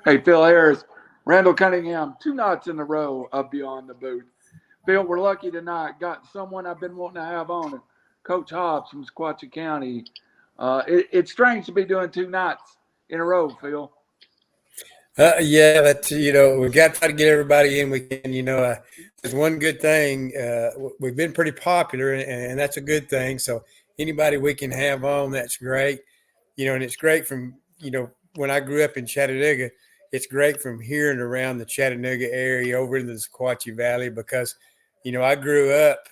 Hey, Phil Harris, Randall Cunningham, 2 nights in a row of Beyond the Booth. Phil, we're lucky tonight. Got someone I've been wanting to have on, Coach Hobbs from Sequatchie County. It's strange to be doing 2 nights in a row, Phil. Yeah, that's, we've got to try to get everybody in we can. There's one good thing. We've been pretty popular, and that's a good thing. So anybody we can have on, that's great. And it's great from, when I grew up in Chattanooga, it's great from here and around the Chattanooga area over into the Sequatchie Valley because, I grew up,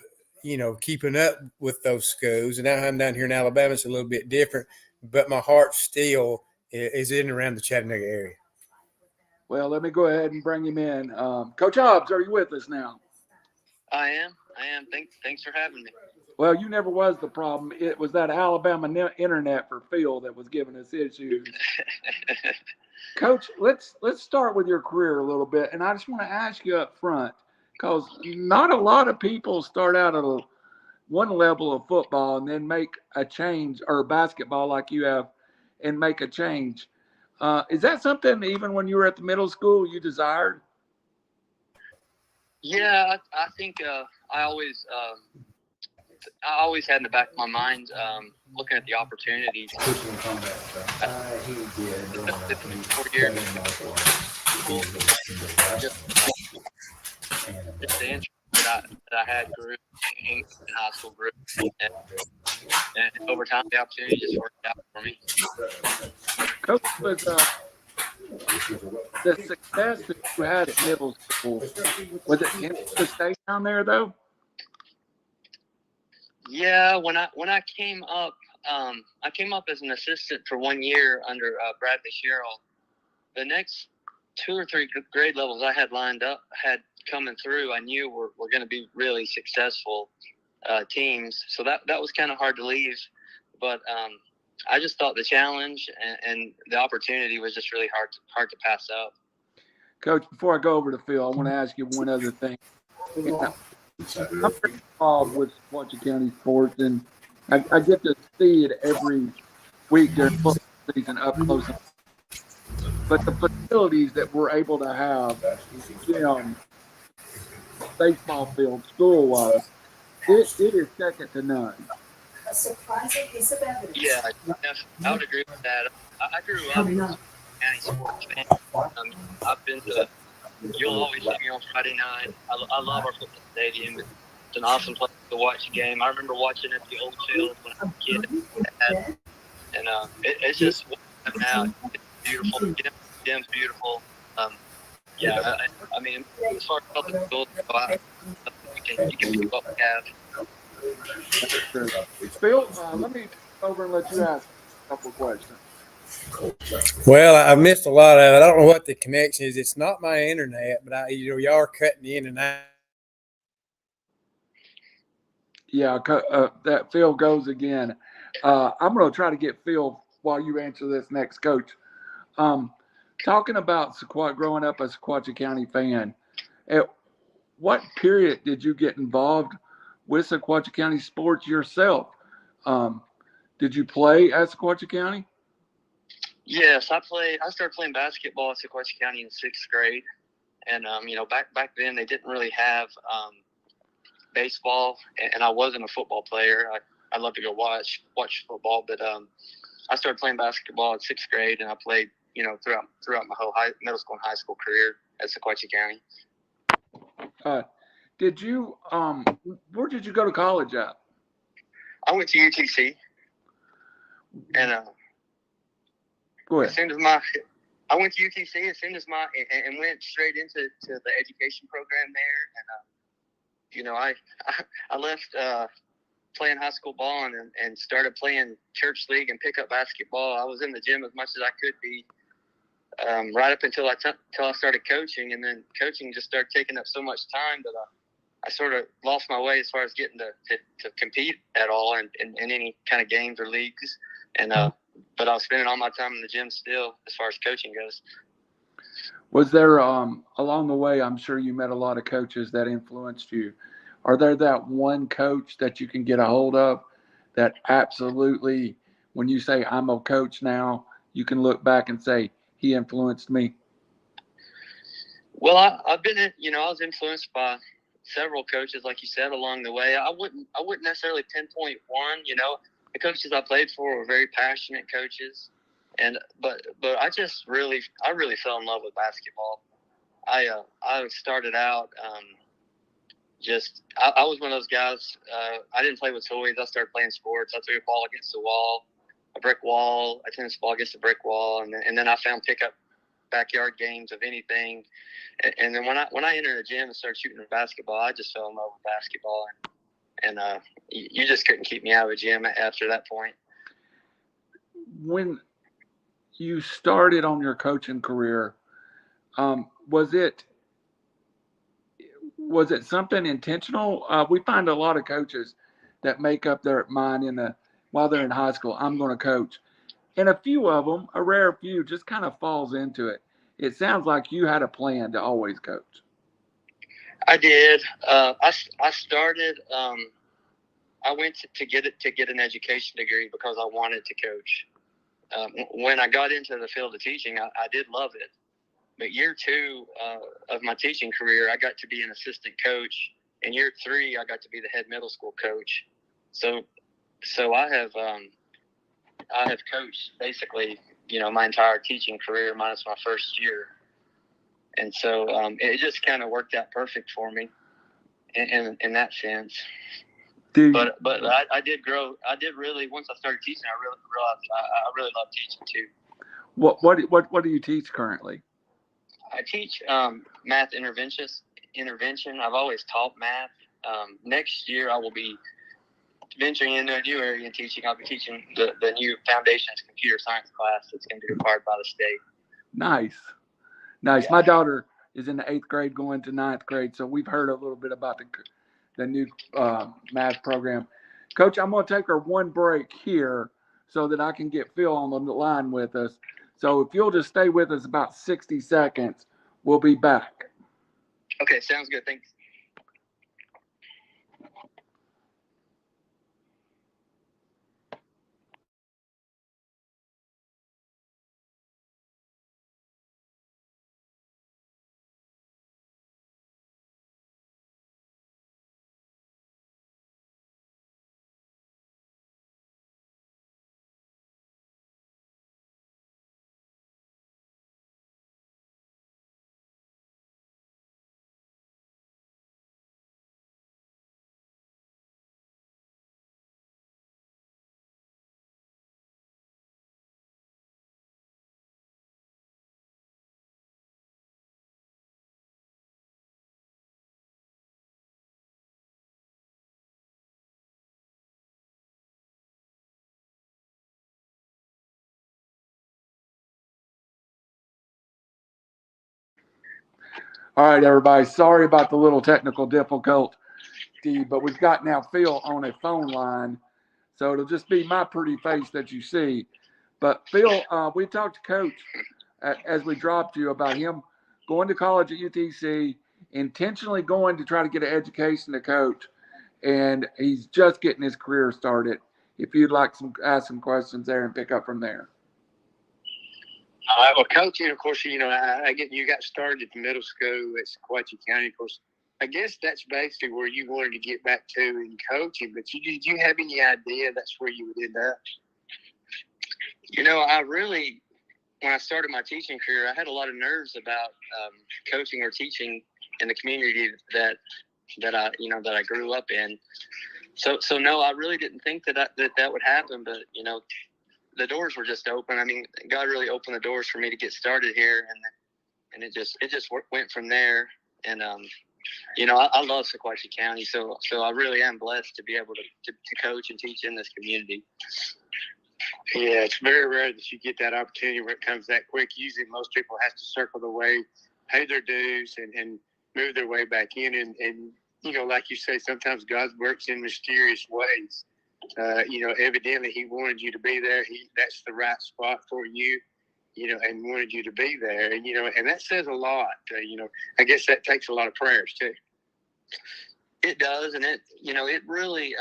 keeping up with those schools. And now I'm down here in Alabama. It's a little bit different, but my heart still is in and around the Chattanooga area. Well, let me go ahead and bring him in. Coach Hobbs, are you with us now? I am. Thanks for having me. Well, you never was the problem. It was that Alabama internet for Phil that was giving us issues. Coach, let's start with your career a little bit, and I just want to ask you up front because not a lot of people start out at one level of football and then make a change, or basketball like you have, and make a change. Is that something even when you were at the middle school you desired? Yeah, I think I always had in the back of my mind looking at the opportunities. Just the interest that I had grew in high school grew, and over time the opportunity just worked out for me. Coach, was the success that you had at middle school, was it meant to stay down there though? Yeah, when I came up, I came up as an assistant for 1 year under Bradley Sherrill. The next 2 or 3 grade levels I had lined up, had coming through, I knew were going to be really successful teams. So that was kind of hard to leave, but I just thought the challenge and the opportunity was just really hard to pass up. Coach, before I go over to Phil, I want to ask you one other thing. I'm pretty involved with Sequatchie County sports, and I get to see it every week during football season up close. But the facilities that we're able to have, baseball field, school-wise, it is second to none. A surprising piece of evidence. Yeah, I would agree with that. I grew up as a county sports fan. I've been to. You'll always see me on Friday night. I love our football stadium. It's an awesome place to watch a game. I remember watching at the old field when I was a kid, and it's just now. It's beautiful. The gym's beautiful. Yeah, I mean, as far as public schools go, you can pick what we have. Phil, let me go over and let you ask a couple of questions. Well, I missed a lot of it. I don't know what the connection is. It's not my internet, but y'all are cutting in and out. Yeah, that Phil goes again. I'm going to try to get Phil while you answer this next, Coach. Talking about growing up as a Sequatchie County fan, at what period did you get involved with Sequatchie County sports yourself? Did you play at Sequatchie County? Yes, I started playing basketball at Sequatchie County in 6th grade, and back then they didn't really have baseball, and I wasn't a football player. I love to go watch football, but I started playing basketball in 6th grade, and I played throughout my whole middle school and high school career at Sequatchie County. Did you where did you go to college at? I went to UTC, and go ahead. I went to UTC as soon as and went straight into the education program there, and I left playing high school ball and started playing church league and pickup basketball. I was in the gym as much as I could be, right up until I started coaching, and then coaching just started taking up so much time that I sort of lost my way as far as getting to compete at all in any kind of games or leagues. And but I was spending all my time in the gym still as far as coaching goes. Was there along the way, I'm sure you met a lot of coaches that influenced you. Are there that one coach that you can get a hold of that absolutely, when you say I'm a coach now, you can look back and say he influenced me? Well, I've been I was influenced by several coaches, like you said, along the way. I wouldn't necessarily pinpoint one. The coaches I played for were very passionate coaches, but I really fell in love with basketball. I started out I was one of those guys. I didn't play with toys. I started playing sports. I threw a ball against a brick wall, a tennis ball against a brick wall, and then I found pickup backyard games of anything. And then when I entered the gym and started shooting basketball, I just fell in love with basketball, and you just couldn't keep me out of the gym after that point. When you started on your coaching career, was it something intentional? We find a lot of coaches that make up their mind while they're in high school, I'm going to coach. And a few of them, a rare few, just kind of falls into it. It sounds like you had a plan to always coach. I did. I started. I went to get an education degree because I wanted to coach. When I got into the field of teaching, I did love it. But year 2 of my teaching career, I got to be an assistant coach. In year 3, I got to be the head middle school coach. So I have coached basically, my entire teaching career minus my first year. And so it just kind of worked out perfect for me in that sense. But I did grow. I did really, once I started teaching, I really realized I really love teaching too. What do you teach currently? I teach math intervention. I've always taught math. Next year I will be venturing into a new area in teaching. I'll be teaching the new Foundations Computer Science class that's going to be required by the state. Nice. Yeah. My daughter is in the 8th grade going to 9th grade, so we've heard a little bit about the new math program. Coach, I'm going to take her one break here so that I can get Phil on the line with us. So if you'll just stay with us about 60 seconds, we'll be back. Okay, sounds good. Thanks. All right, everybody. Sorry about the little technical difficulty, but we've got now Phil on a phone line. So it'll just be my pretty face that you see. But Phil, we talked to Coach as we dropped you about him going to college at UTC, intentionally going to try to get an education to coach, and he's just getting his career started. If you'd like ask some questions there and pick up from there. Well, coaching, of course, you got started at the middle school at Sequatchie County. Of course, I guess that's basically where you wanted to get back to in coaching. But did you have any idea that's where you would end up? When I started my teaching career, I had a lot of nerves about coaching or teaching in the community that I grew up in. So no, I really didn't think that would happen. But the doors were just open. I mean, God really opened the doors for me to get started here, and it just went from there. And I love Sequatchie County, so I really am blessed to be able to coach and teach in this community. Yeah, it's very rare that you get that opportunity where it comes that quick. Usually most people have to circle the way, pay their dues, and move their way back in. And like you say, sometimes God works in mysterious ways. Evidently he wanted you to be there. That's the right spot for you, and wanted you to be there. And that says a lot. I guess that takes a lot of prayers too. It does. And it really,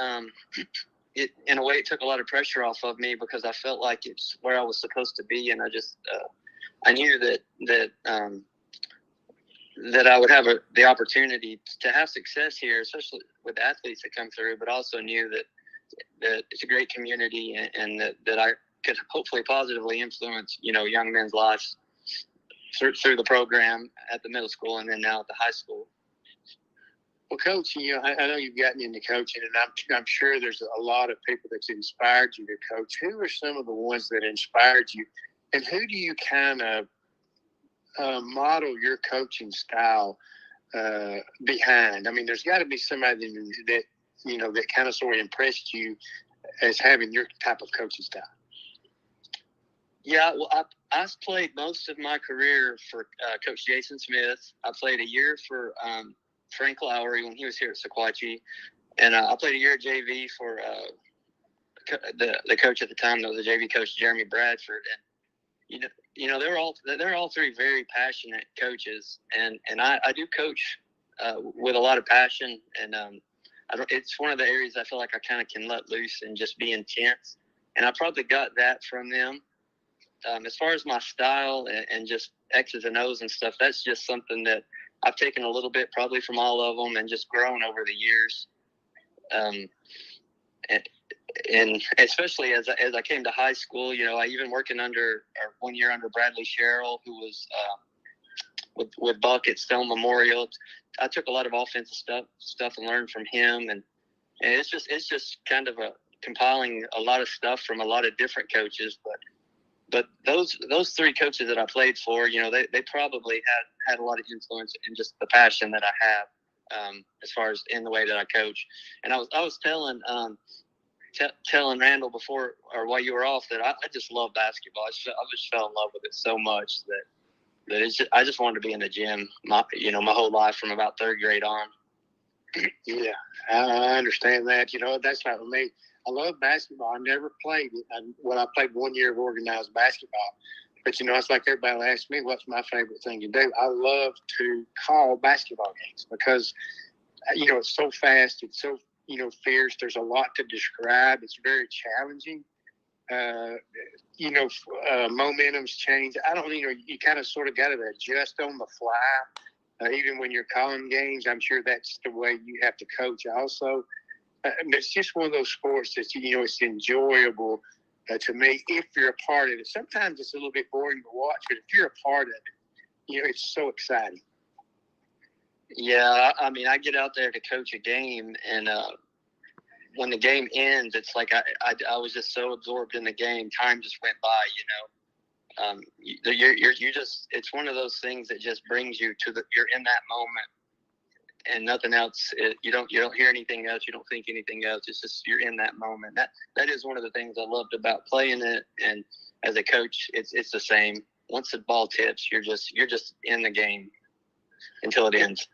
it in a way it took a lot of pressure off of me because I felt like it's where I was supposed to be. And I just, I knew that that I would have the opportunity to have success here, especially with athletes that come through, but also knew that it's a great community and that I could hopefully positively influence, young men's lives through the program at the middle school and then now at the high school. Well, Coach, I know you've gotten into coaching, and I'm sure there's a lot of people that's inspired you to coach. Who are some of the ones that inspired you, and who do you kind of model your coaching style behind? I mean, there's got to be somebody that that kind of sort of impressed you as having your type of coaching style. Yeah, well, I've played most of my career for Coach Jason Smith. I played a year for Frank Lowry when he was here at Sequatchie, and I played a year at JV for the coach at the time, though, the JV coach Jeremy Bradford. And they're all three very passionate coaches, and I do coach with a lot of passion, and it's one of the areas I feel like I kind of can let loose and just be intense, and I probably got that from them. As far as my style and just X's and O's and stuff, that's just something that I've taken a little bit probably from all of them and just grown over the years. And especially as I came to high school, I even working 1 year under Bradley Sherrill, who was with Buck at Stone Memorial. I took a lot of offensive stuff and learned from him, and it's just kind of compiling a lot of stuff from a lot of different coaches, But those three coaches that I played for, they probably had a lot of influence in just the passion that I have as far as in the way that I coach. And I was telling telling Randall before or while you were off that I just love basketball. I just fell in love with it so much that I just wanted to be in the gym my whole life from about third grade on. Yeah, I understand that. That's not with me. I love basketball. I never played it. I played 1 year of organized basketball. But, it's like everybody will ask me, what's my favorite thing to do? I love to call basketball games because, it's so fast. It's so, fierce. There's a lot to describe. It's very challenging. Momentum's change. You kind of sort of got to adjust on the fly. Even when you're calling games, I'm sure that's the way you have to coach also. It's just one of those sports that, it's enjoyable to me if you're a part of it. Sometimes it's a little bit boring to watch, but if you're a part of it, it's so exciting. Yeah, I mean, I get out there to coach a game, and when the game ends, it's like I was just so absorbed in the game, time just went by, You're just, it's one of those things that just brings you you're in that moment. And nothing else. You don't hear anything else. You don't think anything else. It's just you're in that moment. That is one of the things I loved about playing it. And as a coach, it's the same. Once the ball tips, you're just in the game until it ends.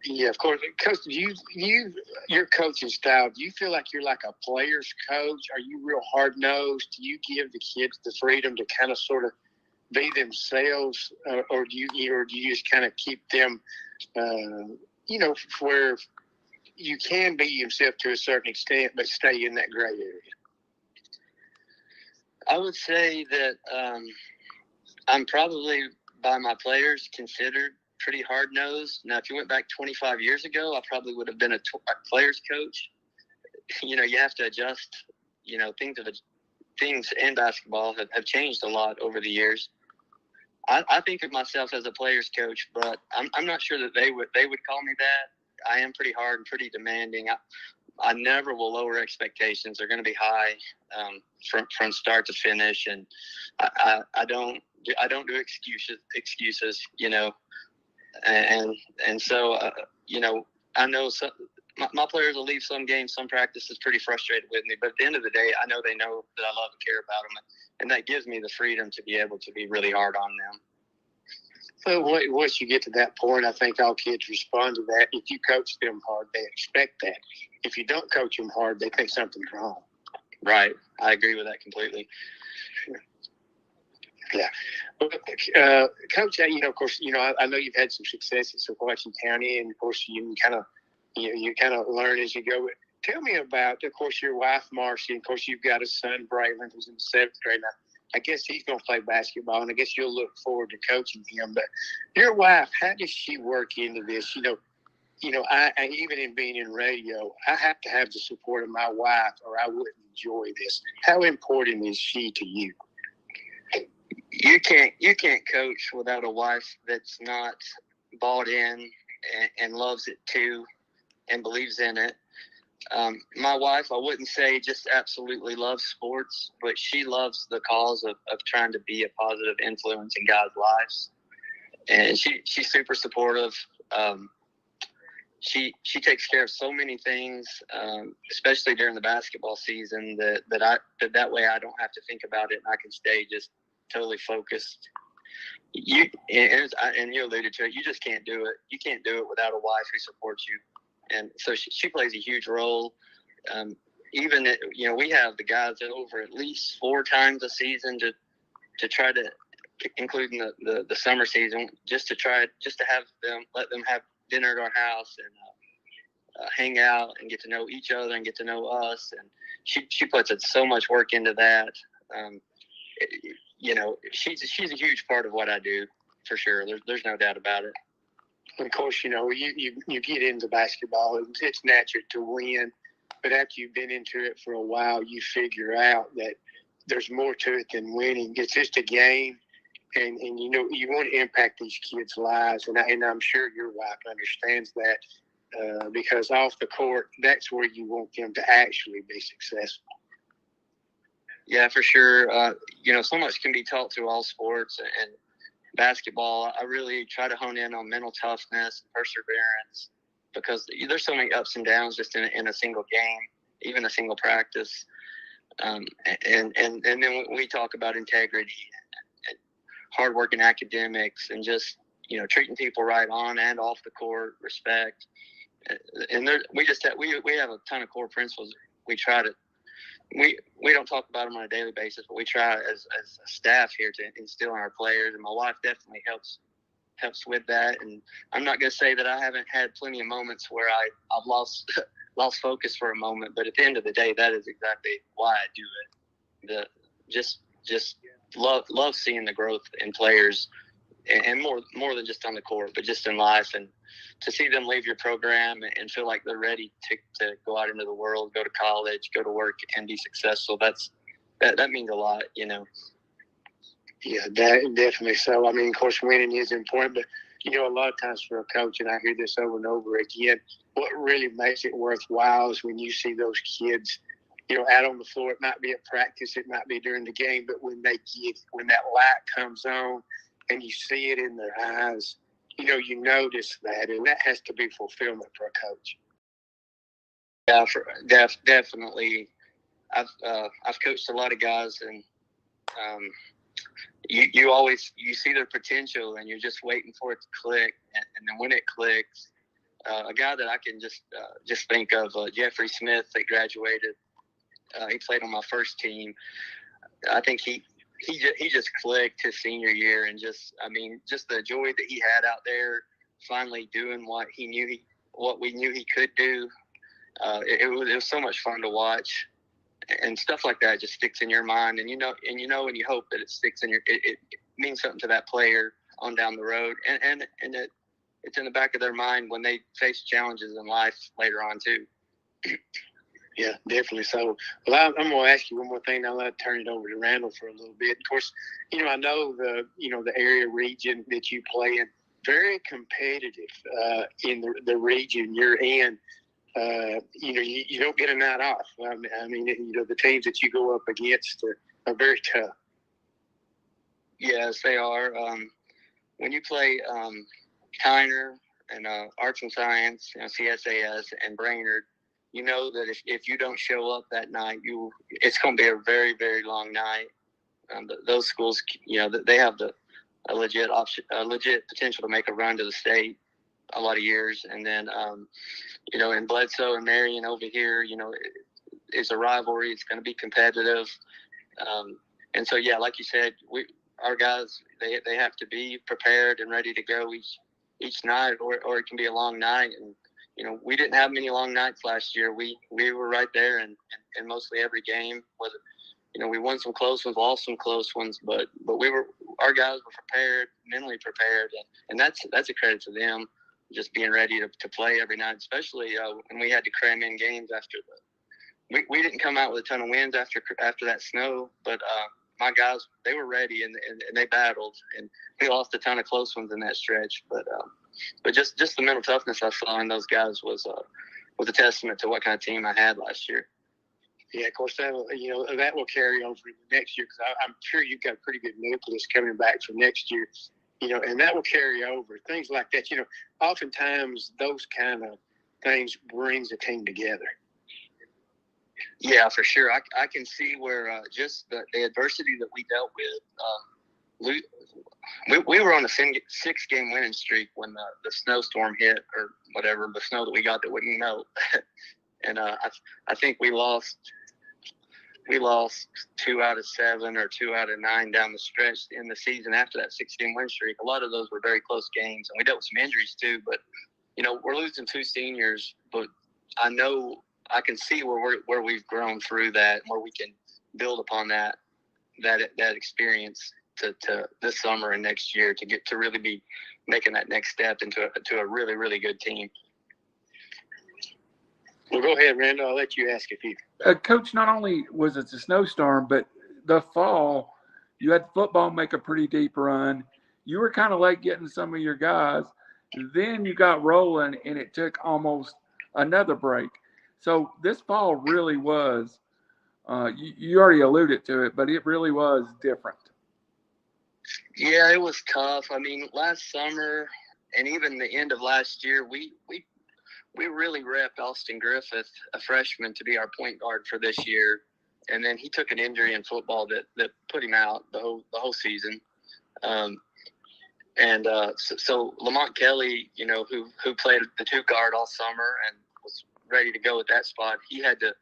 Yeah, of course. Coach, your coaching style. Do you feel like you're like a player's coach? Are you real hard nosed? Do you give the kids the freedom to kind of sort of be themselves, or do you just kind of keep them? Where you can be yourself to a certain extent, but stay in that gray area? I would say that I'm probably, by my players, considered pretty hard-nosed. Now, if you went back 25 years ago, I probably would have been a player's coach. You have to adjust. Things in basketball have changed a lot over the years. I think of myself as a player's coach, but I'm not sure that they would call me that. I am pretty hard and pretty demanding. I never will lower expectations. They're going to be high from start to finish, and I don't do excuses. And so I know my players will leave some games, some practices pretty frustrated with me, but at the end of the day, I know they know that I love and care about them. And that gives me the freedom to be able to be really hard on them. Well, once you get to that point, I think all kids respond to that. If you coach them hard, they expect that. If you don't coach them hard, they think something's wrong. Right. I agree with that completely. Yeah. Coach, of course, I know you've had some success at Sequatchie County, and of course, you kind of learn as you go. Tell me about, of course, your wife, Marcy, and of course, you've got a son, Braylon, who's in the 7th grade now. I guess he's going to play basketball, and I guess you'll look forward to coaching him. But your wife, how does she work into this? I even in being in radio, I have to have the support of my wife, or I wouldn't enjoy this. How important is she to you? You can't coach without a wife that's not bought in and loves it too, and believes in it. My wife, I wouldn't say just absolutely loves sports, but she loves the cause of trying to be a positive influence in guys' lives. And she's super supportive. She takes care of so many things, especially during the basketball season, that way I don't have to think about it, and I can stay just totally focused. You alluded to it. You just can't do it. You can't do it without a wife who supports you. And so she plays a huge role. We have the guys over at least 4 times a season to try to, including the summer season, just to let them have dinner at our house and hang out and get to know each other and get to know us. And she puts so much work into that. She's a huge part of what I do, for sure. There's no doubt about it. Of course, you get into basketball, it's natural to win, but after you've been into it for a while, you figure out that there's more to it than winning. It's just a game, and you want to impact these kids' lives, and I'm sure your wife understands that, because off the court, that's where you want them to actually be successful. Yeah, for sure. So much can be taught through all sports, and basketball, I really try to hone in on mental toughness and perseverance, because there's so many ups and downs just in a single game, even a single practice. And then we talk about integrity and hard work in academics, and just, treating people right on and off the court, respect. And we have a ton of core principles. We try to, we don't talk about them on a daily basis, but we try as a staff here to instill in our players, and my wife definitely helps with that. And I'm not going to say that I haven't had plenty of moments where I've lost focus for a moment, but at the end of the day, that is exactly why I do it. Just love seeing the growth in players, and more than just on the court, but just in life, and to see them leave your program and feel like they're ready to go out into the world, go to college, go to work, and be successful. That means a lot, Yeah, that definitely so. I mean, of course, winning is important, but a lot of times for a coach, and I hear this over and over again, what really makes it worthwhile is when you see those kids, out on the floor. It might be at practice, it might be during the game, but when that light comes on and you see it in their eyes, you notice that, and that has to be fulfillment for a coach. Yeah, definitely. I've coached a lot of guys, and you see their potential, and you're just waiting for it to click, and then when it clicks, a guy that I can just think of, Jeffrey Smith, that graduated. He played on my first team. I think he just clicked his senior year, and just the joy that he had out there, finally doing what we knew he could do. It was so much fun to watch, and stuff like that just sticks in your mind, and and you hope that it sticks in it means something to that player on down the road, and it's in the back of their mind when they face challenges in life later on too. Yeah, definitely so. Well, I'm going to ask you one more thing. I'll turn it over to Randall for a little bit. Of course, I know the area region that you play in, very competitive in the region you're in. You don't get a night off. I mean, the teams that you go up against are very tough. Yes, they are. When you play Tyner and Arts and Science, CSAS, and Brainerd, you know that if you don't show up that night, it's going to be a very, very long night. Those schools, they have a legit potential to make a run to the state a lot of years. And then, in Bledsoe and Marion over here, it's a rivalry. It's going to be competitive. And so, yeah, like you said, our guys, they have to be prepared and ready to go each night, or it can be a long night. And we didn't have many long nights last year. We were right there in mostly every game, whether we won some close ones, lost some close ones, but our guys were prepared, mentally prepared, and that's a credit to them, just being ready to play every night, especially when we had to cram in games after we didn't come out with a ton of wins after that snow, but my guys, they were ready and they battled, and we lost a ton of close ones in that stretch, but just the mental toughness I saw in those guys was a testament to what kind of team I had last year. Yeah, of course, that will carry over next year, because I'm sure you've got a pretty good nucleus coming back for next year, and that will carry over. Things like that, oftentimes those kind of things brings a team together. Yeah, for sure. I can see where just the adversity that we dealt with. We were on a 6-game winning streak when the snowstorm hit, or whatever, the snow that we got that wouldn't melt. And I think we lost 2 out of 7 or 2 out of 9 down the stretch in the season after that 6-game win streak. A lot of those were very close games, and we dealt with some injuries too. But we're losing 2 seniors, but I know I can see where we've grown through that, and where we can build upon that experience to this summer and next year to get to really be making that next step into a really, really good team. Well, go ahead, Randall. I'll let you ask a few. Coach, not only was it a snowstorm, but the fall, you had football make a pretty deep run. You were kind of late getting some of your guys. Then you got rolling, and it took almost another break. So this fall really was, you already alluded to it, but it really was different. Yeah, it was tough. I mean, last summer and even the end of last year, we really repped Austin Griffith, a freshman, to be our point guard for this year. And then he took an injury in football that put him out the whole season. So Lamont Kelly, who played the 2 guard all summer and was ready to go at that spot, he had to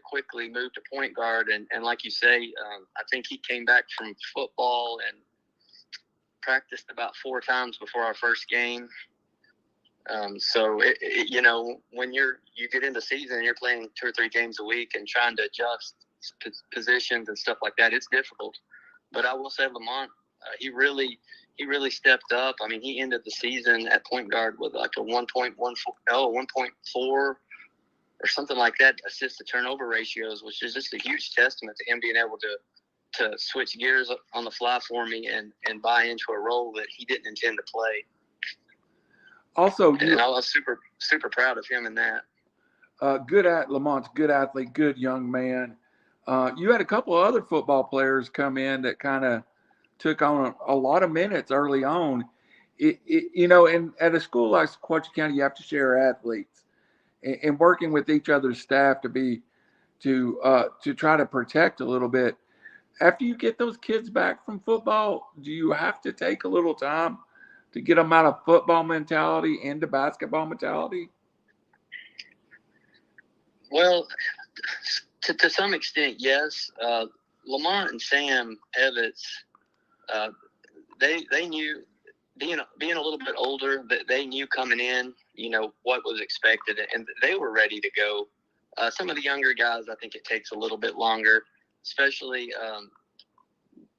quickly move to point guard. And like you say, I think he came back from football and practiced about 4 times before our first game. So when you get into season and you're playing 2 or 3 games a week and trying to adjust positions and stuff like that, it's difficult. But I will say Lamont, he really stepped up. I mean, he ended the season at point guard with like a 1.4 or something like that assist to turnover ratios, which is just a huge testament to him being able to switch gears on the fly for me and buy into a role that he didn't intend to play. Also, and I was super, super proud of him in that. Lamont's good athlete, good young man. You had a couple of other football players come in that kind of took on a lot of minutes early on. And at a school like Sequatchie County, you have to share athletes, and working with each other's staff to try to protect a little bit. After you get those kids back from football, do you have to take a little time to get them out of football mentality into basketball mentality? Well, to some extent, yes. Lamont and Sam Evans, they knew, being a little bit older, that they knew coming in, what was expected, and they were ready to go. Some of the younger guys, I think it takes a little bit longer, especially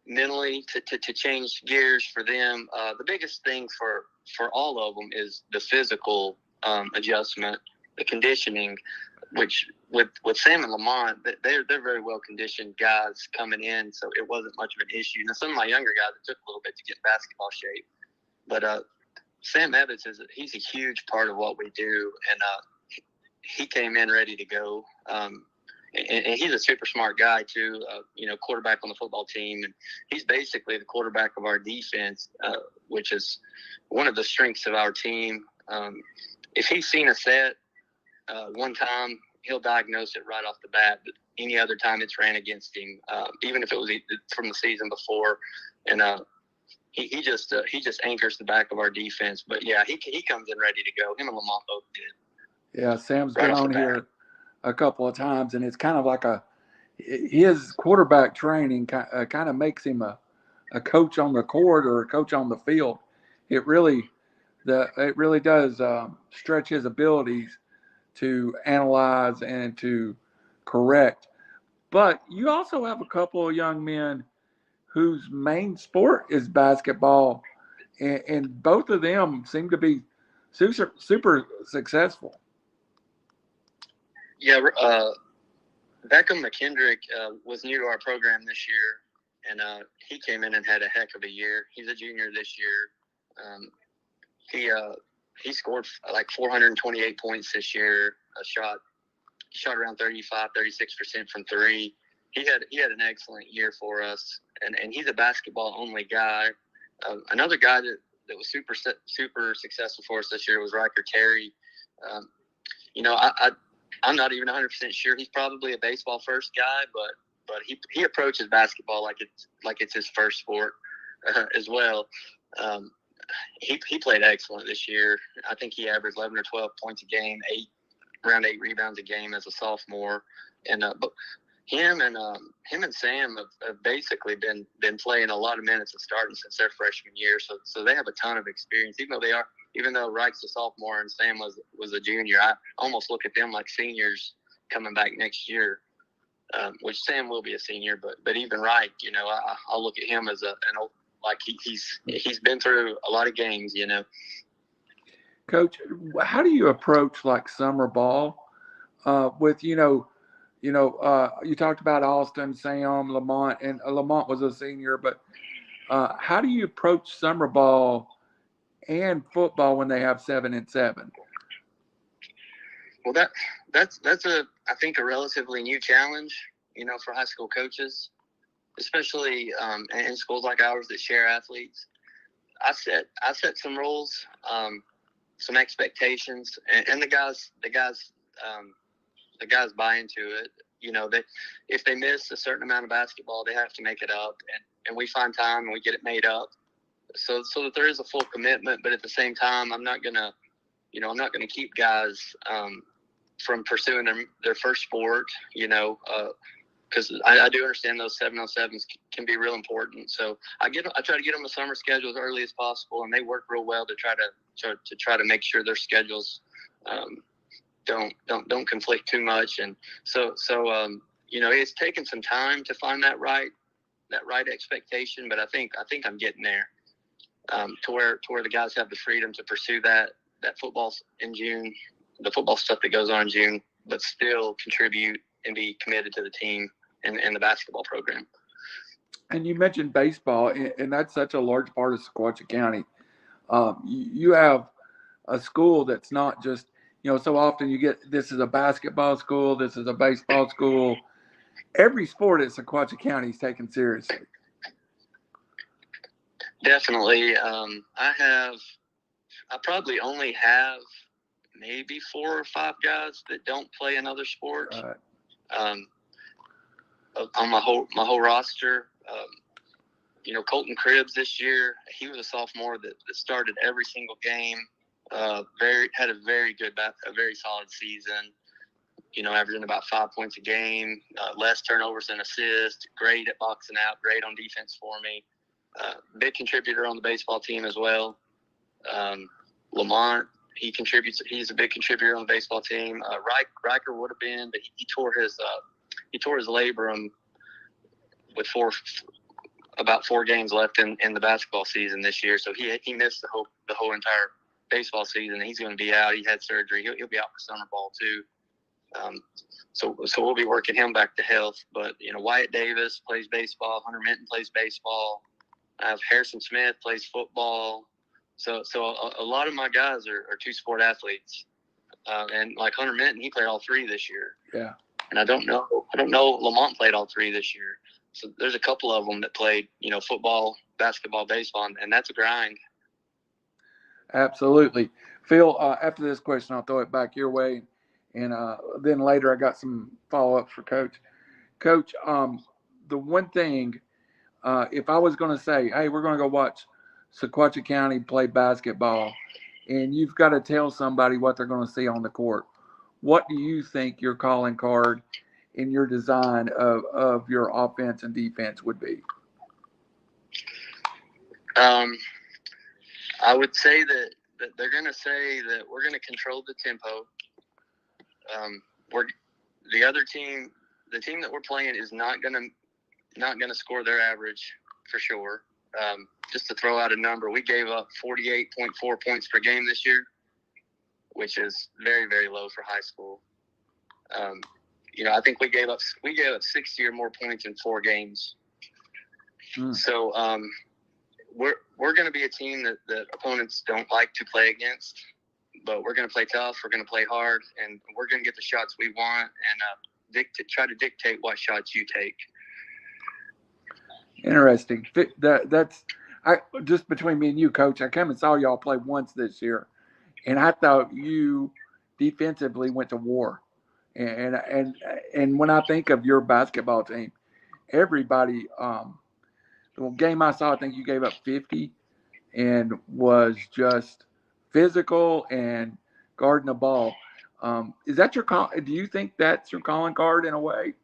mentally to change gears for them. The biggest thing for all of them is the physical adjustment, the conditioning, which with Sam and Lamont, they're very well conditioned guys coming in, so it wasn't much of an issue. Now some of my younger guys, it took a little bit to get in basketball shape, but Sam Evans he's a huge part of what we do, and he came in ready to go. And he's a super smart guy too, quarterback on the football team. And he's basically the quarterback of our defense, which is one of the strengths of our team. If he's seen a set one time, he'll diagnose it right off the bat. But any other time it's ran against him, even if it was from the season before. And he just anchors the back of our defense. But yeah, he comes in ready to go. Him and Lamont both did. Yeah, Sam's been on here a couple of times, and it's kind of like his quarterback training kind of makes him a coach on the court or a coach on the field. It really does stretch his abilities to analyze and to correct. But you also have a couple of young men whose main sport is basketball, and both of them seem to be super successful. Yeah, Beckham McKendrick was new to our program this year, and he came in and had a heck of a year. He's a junior this year. He scored like 428 points this year. Shot around 36% from three. He had an excellent year for us, and he's a basketball only guy. Another guy that was super successful for us this year was Riker Terry. I'm not even 100% sure. He's probably a baseball first guy, but he approaches basketball like it's his first sport as well. He played excellent this year. I think he averaged 11 or 12 points a game, around 8 rebounds a game as a sophomore. And but him and Sam have basically been playing a lot of minutes and starting since their freshman year. So they have a ton of experience, even though Wright's a sophomore and Sam was a junior. I almost look at them like seniors coming back next year, which Sam will be a senior, but even Wright, I'll look at him as an old, like he's been through a lot of games, Coach, how do you approach like summer ball with you talked about Austin, Sam, Lamont, and Lamont was a senior, but how do you approach summer ball and football when they have 7-7? Well, that's I think a relatively new challenge, for high school coaches, especially in schools like ours that share athletes. I set some rules, some expectations, and the guys buy into it. If they miss a certain amount of basketball, they have to make it up, and we find time and we get it made up. So that there is a full commitment, but at the same time, I'm not gonna keep guys from pursuing their first sport, because I do understand those 7-on-7s can be real important. So I try to get them a summer schedule as early as possible, and they work real well to try to make sure their schedules don't conflict too much. And so it's taken some time to find that right expectation, but I think I'm getting there. To where the guys have the freedom to pursue that football in June, the football stuff that goes on in June, but still contribute and be committed to the team and the basketball program. And you mentioned baseball, and that's such a large part of Sequatchie County. You have a school that's not just, so often you get, this is a basketball school, this is a baseball school. Every sport at Sequatchie County is taken seriously. Definitely. I probably only have maybe 4 or 5 guys that don't play another sport. On my whole roster. Colton Cribbs this year, he was a sophomore that started every single game. Had a very solid season. Averaging about 5 points a game, less turnovers than assists, great at boxing out, great on defense for me. Big contributor on the baseball team as well. Lamont, he contributes. He's a big contributor on the baseball team. Riker would have been, but he tore his labrum with about 4 games left in the basketball season this year. So he missed the whole entire baseball season. He's going to be out. He had surgery. He'll be out for summer ball too. So we'll be working him back to health. But Wyatt Davis plays baseball. Hunter Minton plays baseball. I have Harrison Smith plays football. So a lot of my guys are 2-sport athletes. And like Hunter Minton, he played all 3 this year. Yeah. And I don't know Lamont played all 3 this year. So there's a couple of them that played, football, basketball, baseball, and that's a grind. Absolutely. Phil, after this question, I'll throw it back your way. And then later I got some follow-ups for Coach. Coach, the one thing, if I was going to say, hey, we're going to go watch Sequatchie County play basketball, and you've got to tell somebody what they're going to see on the court, what do you think your calling card in your design of your offense and defense would be? I would say that they're going to say that we're going to control the tempo. The other team the team that we're playing is not gonna score their average for sure. Just to throw out a number, we gave up 48.4 points per game this year, which is very, very low for high school. I think we gave up 60 or more points in 4 games. So we're going to be a team that opponents don't like to play against, but we're going to play tough. We're going to play hard, and we're going to get the shots we want and try to dictate what shots you take. Interesting. That's just between me and you, Coach. I came and saw y'all play once this year, and I thought you defensively went to war. And when I think of your basketball team, everybody, the game I saw, I think you gave up 50 and was just physical and guarding the ball. Is that your call? Do you think that's your calling card in a way?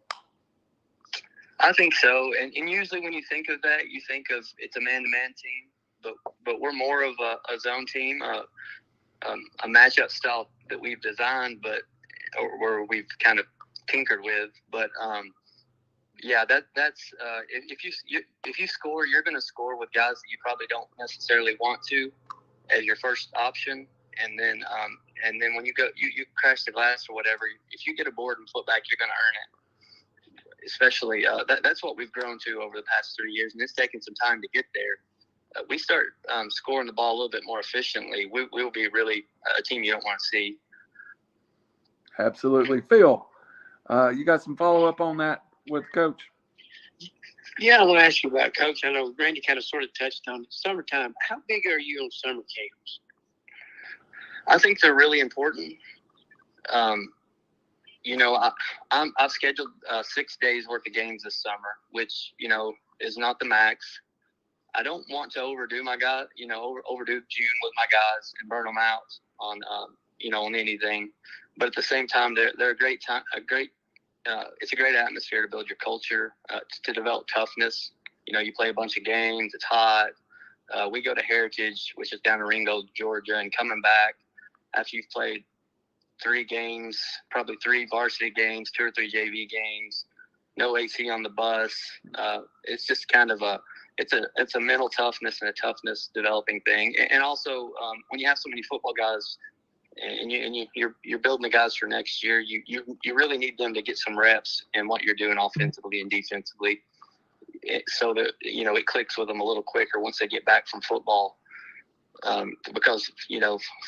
I think so. And usually when you think of that, you think of it's a man-to-man team, but we're more of a zone team, a matchup style that we've designed, or we've kind of tinkered with. But that's if you score, you're going to score with guys that you probably don't necessarily want to as your first option, and then when you go, you crash the glass or whatever. If you get a board and flip back, you're going to earn it. Especially that's what we've grown to over the past 3 years, and it's taken some time to get there. We start scoring the ball a little bit more efficiently. We'll be really a team you don't want to see. Absolutely. Phil, you got some follow-up on that with Coach? Yeah, I want to ask you about Coach. I know Randy kind of sort of touched on it. Summertime. How big are you on summer camps? I think they're really important. I've scheduled 6 days worth of games this summer, which, is not the max. I don't want to overdo my guys, overdo June with my guys and burn them out on anything. But at the same time, they're a great time, it's a great atmosphere to build your culture, to develop toughness. You play a bunch of games. It's hot. We go to Heritage, which is down in Ringgold, Georgia, and coming back after you've played 3 games, probably 3 varsity games, 2 or 3 JV games, no AC on the bus. It's just kind of it's a mental toughness and a toughness developing thing. And also when you have so many football guys and you're building the guys for next year, you really need them to get some reps in what you're doing offensively and defensively, so that it clicks with them a little quicker once they get back from football. Because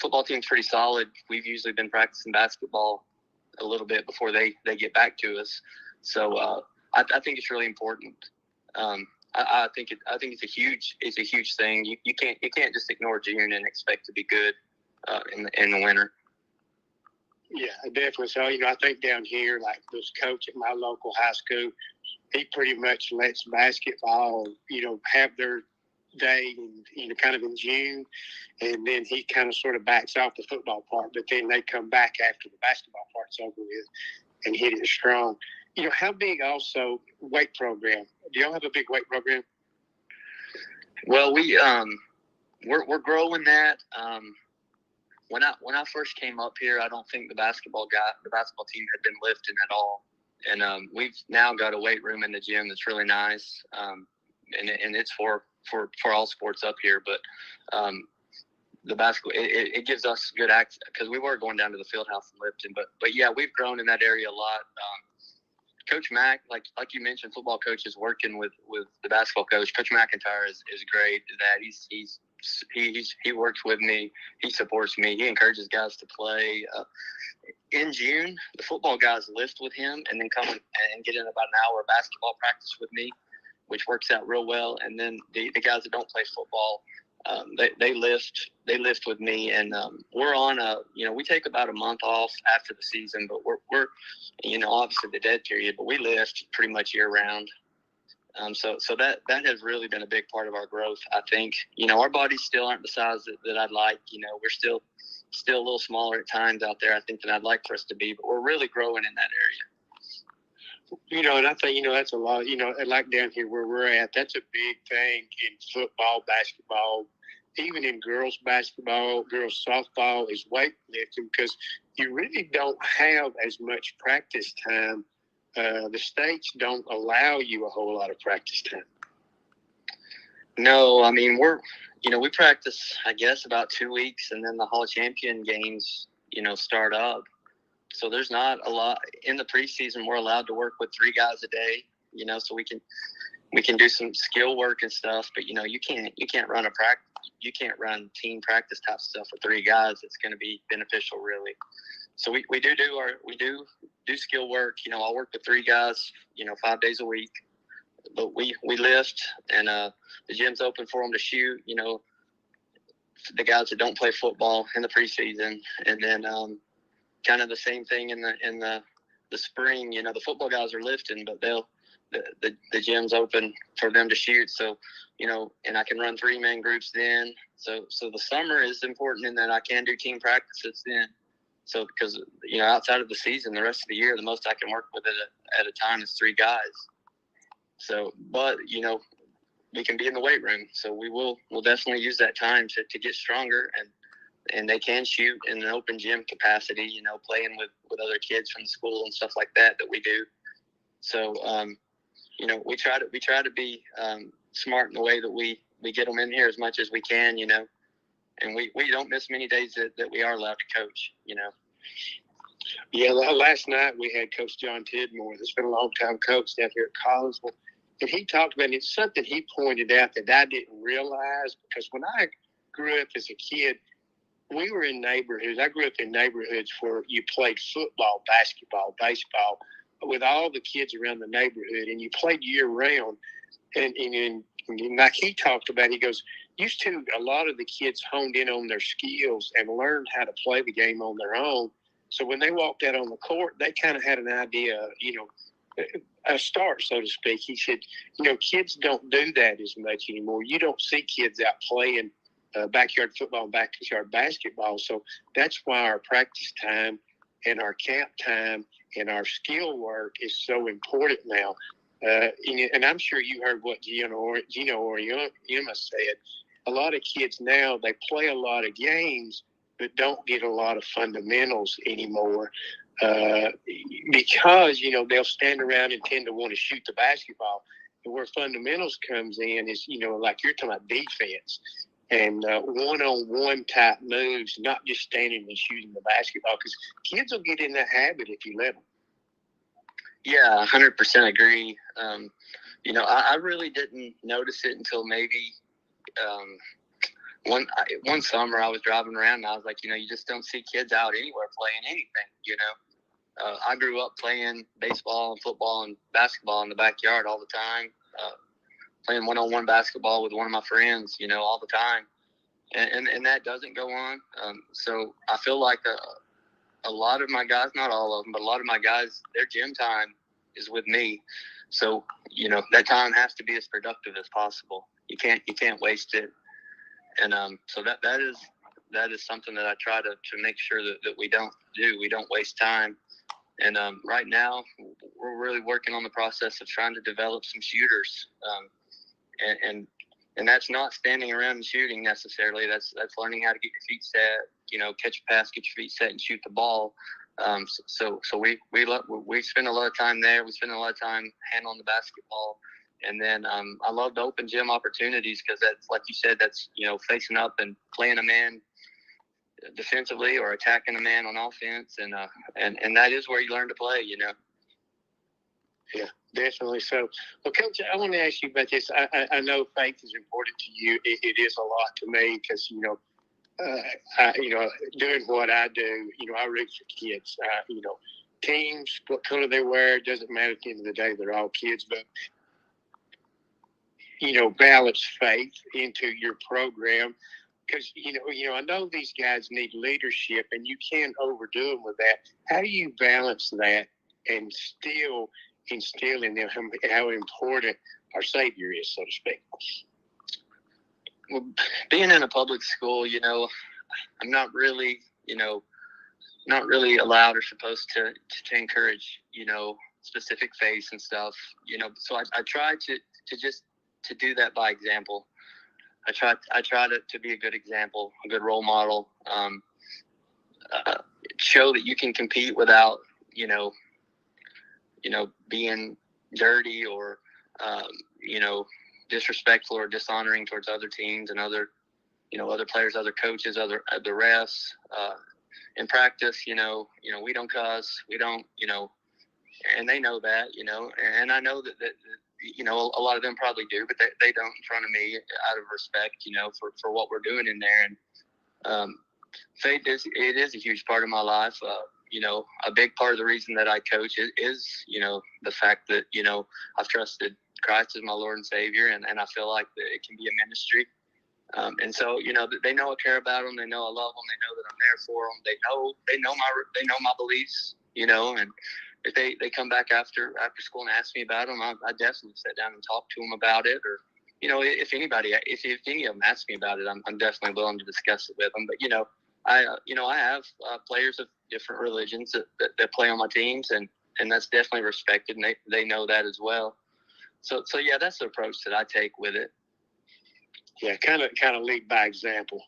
football team's pretty solid. We've usually been practicing basketball a little bit before they get back to us. So I think it's really important. I think it's a huge thing. You can't just ignore June and expect to be good in the winter. Yeah, definitely. So I think down here, like this coach at my local high school, he pretty much lets basketball have their day kind of in June, and then he kind of sort of backs off the football part, but then they come back after the basketball part's over with and hit it strong. How big also weight program? Do y'all have a big weight program? Well, we're growing that. When I first came up here, I don't think the basketball team had been lifting at all, and we've now got a weight room in the gym that's really nice, and it's for all sports up here. But the basketball, it gives us good access, because we were going down to the field house and lifting. But yeah, we've grown in that area a lot. Coach Mack, like you mentioned, football coach is working with the basketball coach. Coach McIntyre is great at that. He works with me. He supports me. He encourages guys to play. In June, the football guys lift with him and then come and get in about an hour of basketball practice with me, which works out real well. And then the guys that don't play football, they lift with me, and we're on we take about a month off after the season, but we're obviously the dead period, but we lift pretty much year round. So that has really been a big part of our growth. I think our bodies still aren't the size that I'd like. We're still a little smaller at times out there, I think, than I'd like for us to be, but we're really growing in that area. And I think, that's a lot, like down here where we're at, that's a big thing in football, basketball, even in girls basketball, girls softball is weightlifting, because you really don't have as much practice time the states don't allow you a whole lot of practice time. No, I mean, we practice, I guess, about 2 weeks, and then the Hall Champion games, start up. So there's not a lot in the preseason. We're allowed to work with 3 guys a day, so we can do some skill work and stuff. But you can't run you can't run team practice type stuff with 3 guys. It's going to be beneficial, really. So we do skill work. I'll work with 3 guys, 5 days a week. But we lift, and the gym's open for them to shoot. The guys that don't play football in the preseason, and then kind of the same thing in the spring. The football guys are lifting, but the gym's open for them to shoot. So and I can run 3-man groups then. So the summer is important in that I can do team practices then. So because outside of the season, the rest of the year, the most I can work with at a time is 3 guys. So, but we can be in the weight room, so we'll definitely use that time to get stronger, and they can shoot in an open gym capacity, playing with other kids from the school and stuff like that we do. So, we try to be smart in the way that we get them in here as much as we can, and we don't miss many days that we are allowed to coach, Yeah, last night we had Coach John Tidmore, that's been a long-time coach down here at Collinsville, and he talked about it's something he pointed out that I didn't realize, because when I grew up as a kid, we were in neighborhoods. I grew up in neighborhoods where you played football, basketball, baseball with all the kids around the neighborhood, and you played year-round. And like he talked about, he goes, used to a lot of the kids honed in on their skills and learned how to play the game on their own. So when they walked out on the court, they kind of had an idea, a start, so to speak. He said, kids don't do that as much anymore. You don't see kids out playing backyard football and backyard basketball. So that's why our practice time and our camp time and our skill work is so important now. And I'm sure you heard what Gino Oriema said. A lot of kids now, they play a lot of games, but don't get a lot of fundamentals anymore because, they'll stand around and tend to want to shoot the basketball. And where fundamentals comes in is, like you're talking about defense and one-on-one type moves, not just standing and shooting the basketball, because kids will get in that habit if you let them. Yeah, 100% agree. I really didn't notice it until maybe one summer I was driving around and I was like, you just don't see kids out anywhere playing anything, I grew up playing baseball and football and basketball in the backyard all the time, playing one-on-one basketball with one of my friends, all the time. And that doesn't go on. So I feel like a lot of my guys, not all of them, but a lot of my guys, their gym time is with me. So, that time has to be as productive as possible. You can't waste it. And so that is something that I try to make sure that we don't do. We don't waste time. And right now, we're really working on the process of trying to develop some shooters. And that's not standing around and shooting necessarily. That's learning how to get your feet set, catch a pass, get your feet set, and shoot the ball. So we spend a lot of time there. We spend a lot of time handling the basketball. And then I love the open gym opportunities because that's, like you said, that's, facing up and playing a man defensively or attacking a man on offense. And that is where you learn to play, Yeah, definitely. So, well, Coach, I want to ask you about this. I know faith is important to you. It is a lot to me because, doing what I do, I root for kids. Teams, what color they wear, it doesn't matter at the end of the day. They're all kids, but balance faith into your program because, I know these guys need leadership and you can't overdo them with that. How do you balance that and still instill in them how important our Savior is, so to speak? Well, being in a public school, I'm not really allowed or supposed to encourage, specific faiths and stuff, so I try to do that by example. I try to be a good example, a good role model, show that you can compete without, being dirty or, disrespectful or dishonoring towards other teams and other players, other coaches, other refs. In practice, we don't cuss, we don't, and they know that, and I know that a lot of them probably do, but they don't in front of me out of respect, for what we're doing in there. And faith is a huge part of my life. A big part of the reason that I coach is the fact that, I've trusted Christ as my Lord and Savior, and I feel like that it can be a ministry. And so, they know I care about them. They know I love them. They know that I'm there for them. They know my beliefs, and if they come back after school and ask me about them, I definitely sit down and talk to them about it. Or, if any of them ask me about it, I'm definitely willing to discuss it with them. But, I have players of different religions that play on my teams, and that's definitely respected, and they know that as well. So yeah, that's the approach that I take with it. Yeah, kind of lead by example.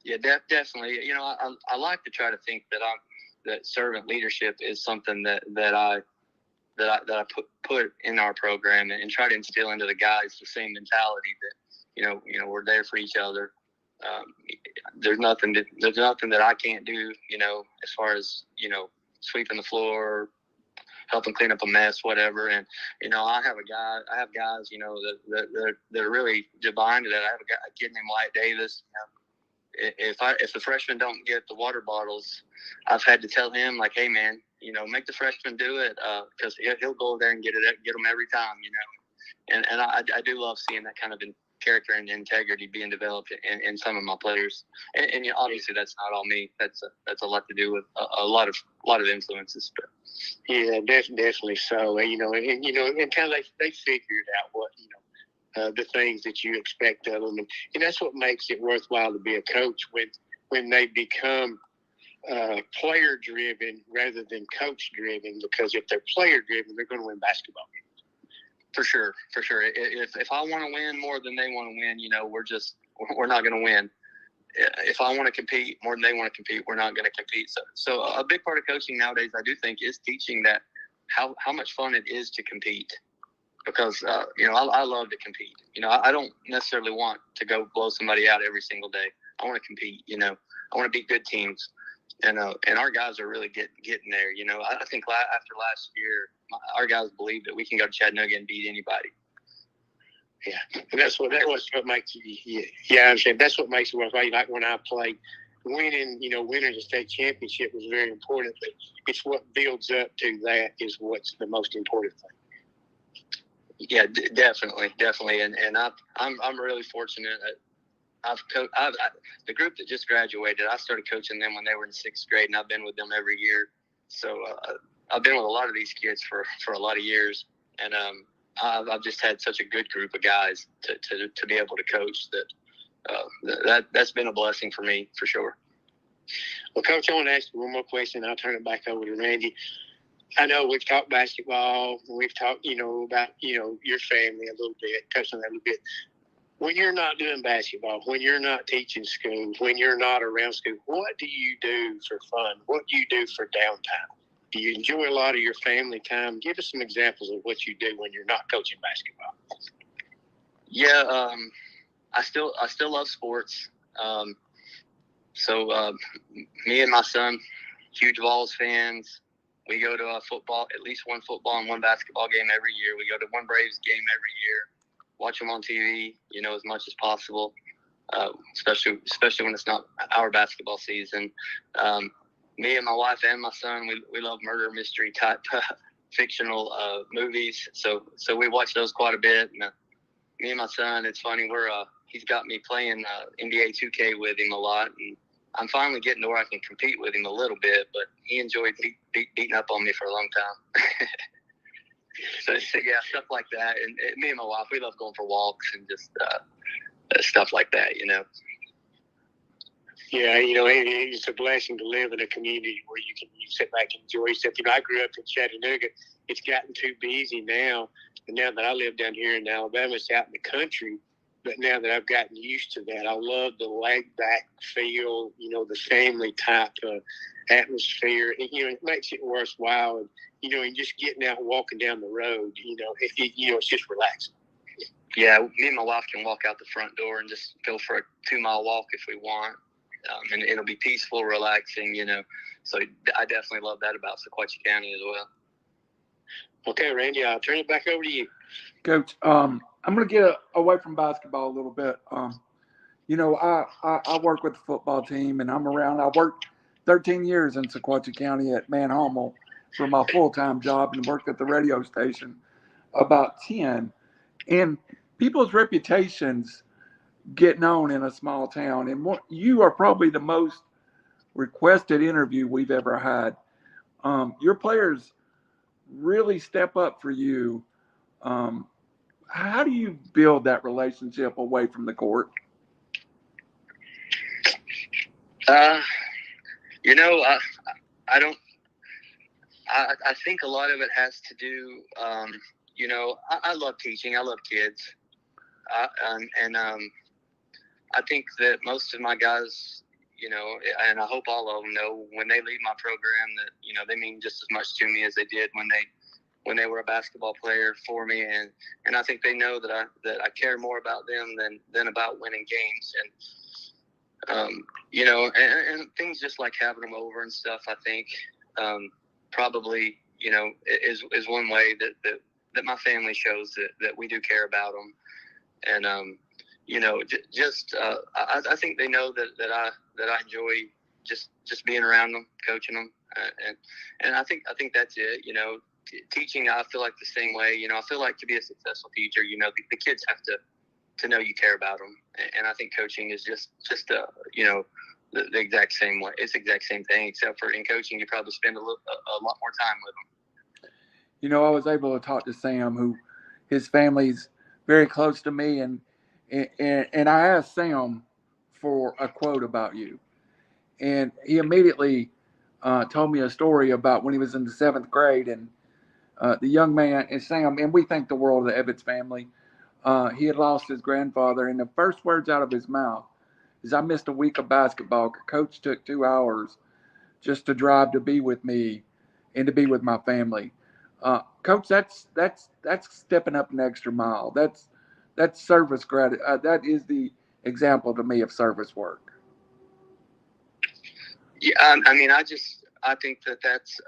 Yeah, definitely. I like to try to think that servant leadership is something that I put in our program, and try to instill into the guys the same mentality that we're there for each other. There's nothing that I can't do, as far as sweeping the floor, helping clean up a mess, whatever. And I have guys, that are really divine to that. I have a kid named Wyatt Davis. If the freshmen don't get the water bottles, I've had to tell him, like, hey man, make the freshmen do it, because he'll go there and get them every time, and I do love seeing that kind of character and integrity being developed in some of my players, and obviously that's not all me. That's a lot to do with a lot of influences. But yeah, definitely so. And kind of they figured out what the things that you expect of them, and that's what makes it worthwhile to be a coach when they become player driven rather than coach driven. Because if they're player driven, they're going to win basketball games. For sure. If I want to win more than they want to win, we're not going to win. If I want to compete more than they want to compete, we're not going to compete. So a big part of coaching nowadays, I do think, is teaching that how much fun it is to compete. Because I love to compete. I don't necessarily want to go blow somebody out every single day. I want to compete. I want to beat good teams. And our guys are really getting there. I think after last year, our guys believe that we can go to Chattanooga and beat anybody. Yeah, and that's what makes it. Yeah, I understand. That's what makes it worthwhile. Like when I played, winning the state championship was very important. But it's what builds up to that is what's the most important thing. Yeah, definitely, and I'm really fortunate. The group that just graduated, I started coaching them when they were in 6th grade, and I've been with them every year. So I've been with a lot of these kids for a lot of years, and I've just had such a good group of guys to be able to coach that's been a blessing for me, for sure. Well, Coach, I want to ask you one more question. I'll turn it back over to Randy. I know we've talked basketball. We've talked, about, your family a little bit, touched on that a little bit. When you're not doing basketball, when you're not teaching school, when you're not around school, what do you do for fun? What do you do for downtime? Do you enjoy a lot of your family time? Give us some examples of what you do when you're not coaching basketball. Yeah, I still love sports. So me and my son, huge Vols fans. We go to at least one football and one basketball game every year. We go to one Braves game every year. Watch them on TV, as much as possible, especially when it's not our basketball season. Me and my wife and my son, we love murder mystery type fictional movies. So we watch those quite a bit. And, me and my son, it's funny, he's got me playing NBA 2K with him a lot, and I'm finally getting to where I can compete with him a little bit, but he enjoyed beating up on me for a long time. So yeah, stuff like that. And me and my wife, we love going for walks and just stuff like that, Yeah, it's a blessing to live in a community where you sit back and enjoy stuff. I grew up in Chattanooga. It's gotten too busy now. And now that I live down here in Alabama, it's out in the country. but now that I've gotten used to that, I love the laid back feel, the family type of atmosphere. And, it makes it worthwhile. And, and just getting out and walking down the road, it's just relaxing. Yeah, me and my wife can walk out the front door and just go for a 2-mile walk if we want. And it'll be peaceful, relaxing, So I definitely love that about Sequatchie County as well. Okay, Randy, I'll turn it back over to you. Coach, I'm going to get away from basketball a little bit. I work with the football team, and I'm around. I worked 13 years in Sequatchie County at Manhamel for my full-time job, and worked at the radio station about 10. And people's reputations get known in a small town. And you are probably the most requested interview we've ever had. Your players really step up for you. How do you build that relationship away from the court? I don't. I think a lot of it has to do. I love teaching. I love kids, I think that most of my guys, and I hope all of them know when they leave my program that they mean just as much to me as they did when they were a basketball player for me, and I think they know that I care more about them than about winning games, and things just like having them over and stuff. I think probably is one way that my family shows that we do care about them, and I think they know that I enjoy just being around them, coaching them, and I think that's it. Teaching, I feel like the same way. I feel like to be a successful teacher, the kids have to know you care about them, and I think coaching is just the exact same way. It's the exact same thing, except for in coaching, you probably spend a lot more time with them. I was able to talk to Sam, who his family's very close to me, and I asked Sam for a quote about you, and he immediately told me a story about when he was in the 7th grade, and the young man, and Sam, and we thank the world of the Evans family. He had lost his grandfather, and the first words out of his mouth is, "I missed a week of basketball. Coach took 2 hours just to drive to be with me and to be with my family." Coach, that's stepping up an extra mile. That's service credit. That is the example to me of service work. Yeah, I think that's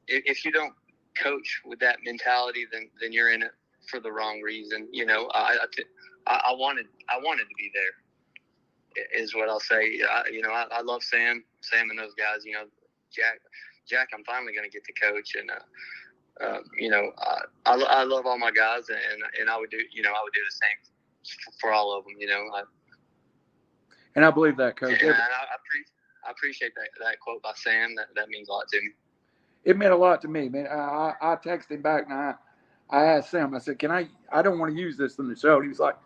if you don't coach with that mentality, then you're in it for the wrong reason. I wanted to be there, is what I'll say. I love Sam and those guys. Jack, I'm finally going to get to coach, and I love all my guys, and I would do the same for all of them. And I believe that, Coach. And I appreciate that quote by Sam. That means a lot to me. It meant a lot to me, man. I texted him back, and I asked Sam. I said, I don't want to use this in the show. And he was like,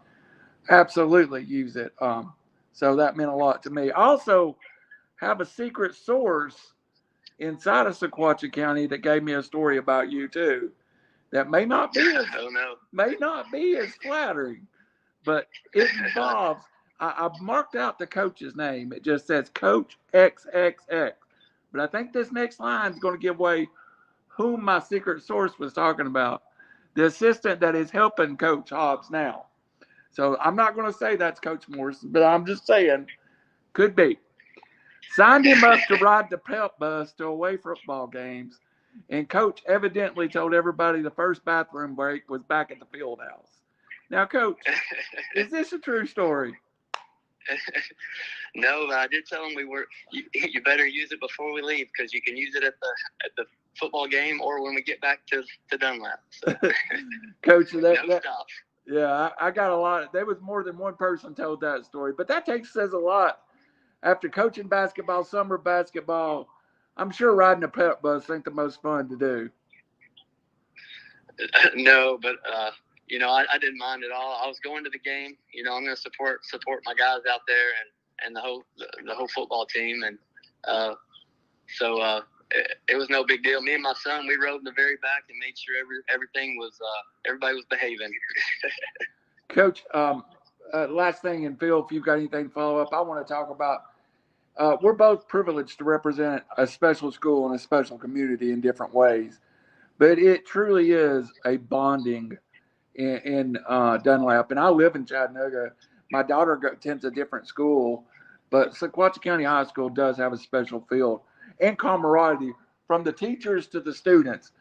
absolutely, use it. So that meant a lot to me. I also have a secret source inside of Sequatchie County that gave me a story about you too. That may not be as flattering, but it involves. I've marked out the coach's name. It just says Coach XXX. But I think this next line is going to give away whom my secret source was talking about. The assistant that is helping Coach Hobbs now. So I'm not going to say that's Coach Morrison, but I'm just saying, could be. Signed him up to ride the pep bus to away football games. And Coach evidently told everybody the first bathroom break was back at the field house. Now, Coach, is this a true story? No, I did tell him you better use it before we leave, because you can use it at the football game or when we get back to Dunlap. So. Coach, Yeah, I got a lot. There was more than one person told that story, but that says a lot. After coaching basketball, summer basketball, I'm sure riding a pep bus ain't the most fun to do. No, but I didn't mind at all. I was going to the game. I'm going to support my guys out there and the whole football team, and so it was no big deal. Me and my son, we rode in the very back and made sure everybody was behaving. Coach, last thing, and Phil, if you've got anything to follow up, I want to talk about. We're both privileged to represent a special school and a special community in different ways, but it truly is a bonding in Dunlap. And I live in Chattanooga. My daughter attends a different school, but Sequatchie County High School does have a special feel and camaraderie from the teachers to the students.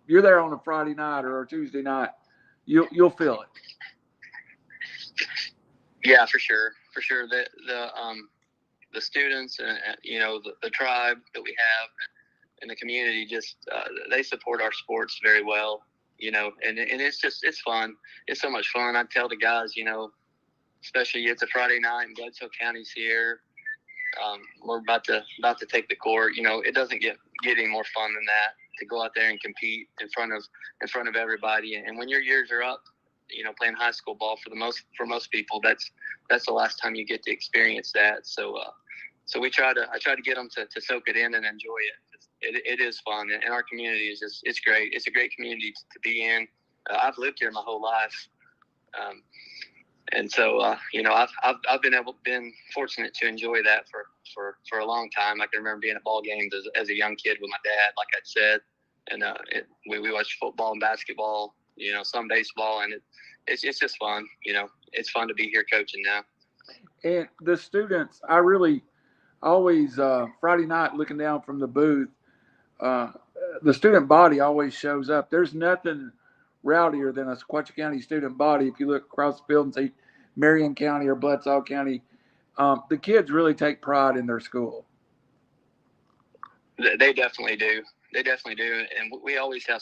You're there on a Friday night or a Tuesday night, you'll feel it. Yeah, for sure. The students and the tribe that we have in the community just they support our sports very well, and it's fun. It's so much fun. I tell the guys, especially it's a Friday night and Bledsoe County's here. We're about to take the court. It doesn't get any more fun than that, to go out there and compete in front of everybody. And when your years are up, playing high school ball for most people, that's the last time you get to experience that. So I try to get them to soak it in and enjoy it. It is fun, and our community is it's great. It's a great community to be in. I've lived here my whole life, and so I've been fortunate to enjoy that for a long time. I can remember being at ball games as a young kid with my dad, like I said, and we watched football and basketball, some baseball, and it's just fun. It's fun to be here coaching now. And the students, I really always Friday night looking down from the booth, the student body always shows up. There's nothing rowdier than a Sequatchie County student body. If you look across the field and see Marion County or Bledsoe County, the kids really take pride in their school. They definitely do. And we always have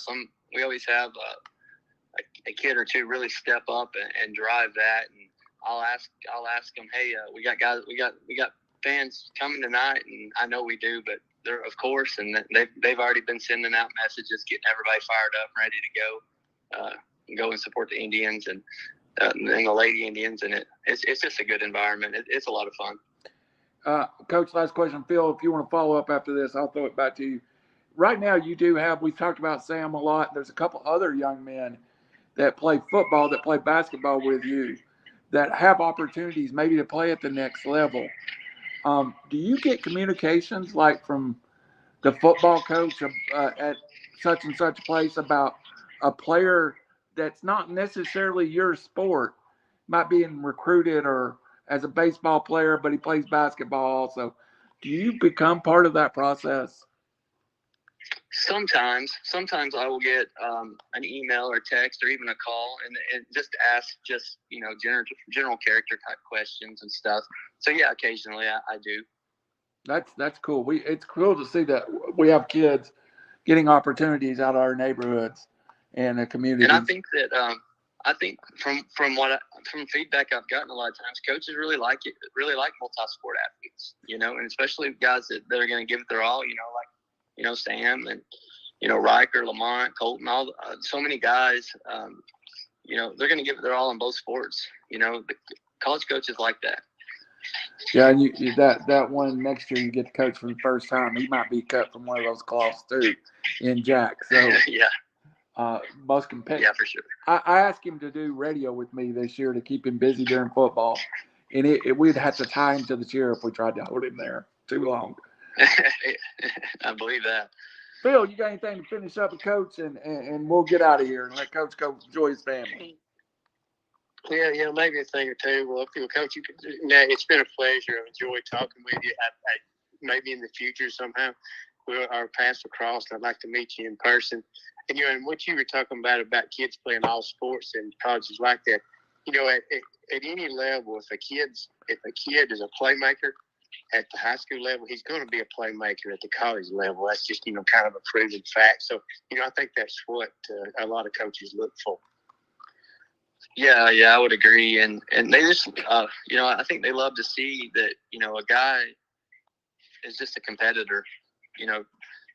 a kid or two really step up and drive that. And I'll ask them, hey, we got fans coming tonight, and I know we do, but they're, of course, and they've already been sending out messages, getting everybody fired up and ready to go and support the Indians and the Lady Indians, and it's just a good environment. It's a lot of fun. Coach, last question. Phil, if you want to follow up after this, I'll throw it back to you. Right now, you do have, we've talked about Sam a lot. There's a couple other young men that play football, that play basketball with you, that have opportunities maybe to play at the next level. Do you get communications like from the football coach at such and such place about a player that's not necessarily your sport, might be recruited or as a baseball player, but he plays basketball also? Do you become part of that process? Sometimes I will get an email or text or even a call and just ask general character type questions and stuff. So yeah, occasionally I do. That's cool. It's cool to see that we have kids getting opportunities out of our neighborhoods and the community. And I think that from feedback I've gotten a lot of times, coaches really like multi-sport athletes, and especially guys that are going to give it their all, like Sam and Riker, Lamont, Colton, so many guys, they're going to give it their all in both sports. The college coaches like that. Yeah, and you that one next year you get to coach for the first time. He might be cut from one of those cloths too, in Jack. So yeah, most competitive. Yeah, for sure. I asked him to do radio with me this year to keep him busy during football, and we'd have to tie him to the chair if we tried to hold him there too long. I believe that. Phil, you got anything to finish up with Coach, and we'll get out of here and let Coach go enjoy his family. Yeah, maybe a thing or two. Well, Coach, it's been a pleasure. I've enjoyed talking with you. Maybe in the future somehow our paths will cross. I'd like to meet you in person. And and what you were talking about kids playing all sports and colleges like that, at any level, if a kid is a playmaker at the high school level, he's going to be a playmaker at the college level. That's just kind of a proven fact. So I think that's what a lot of coaches look for. Yeah, I would agree, and they just, I think they love to see that, a guy is just a competitor.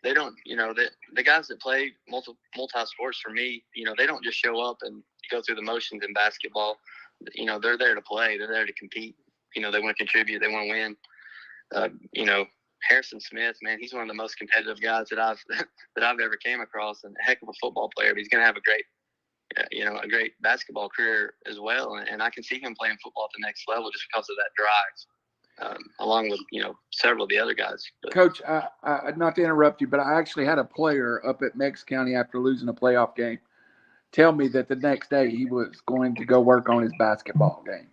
They don't, the guys that play multi-sports for me, they don't just show up and go through the motions in basketball. They're there to play. They're there to compete. They want to contribute. They want to win. Harrison Smith, man, he's one of the most competitive guys that I've ever came across, and a heck of a football player. But he's going to have a a great basketball career as well. And I can see him playing football at the next level just because of that drive, along with, several of the other guys. But, Coach, I not to interrupt you, but I actually had a player up at Mex County after losing a playoff game tell me that the next day he was going to go work on his basketball game.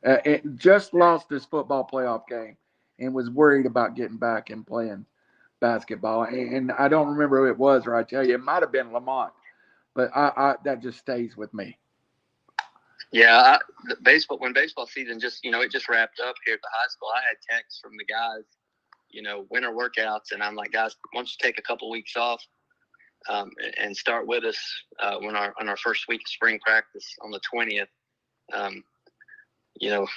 It just lost his football playoff game and was worried about getting back and playing basketball. And I don't remember who it was, or I tell you, it might have been Lamont, but I that just stays with me. Yeah, when baseball season it just wrapped up here at the high school, I had texts from the guys, winter workouts, and I'm like, guys, why don't you take a couple weeks off and start with us on our first week of spring practice on the 20th.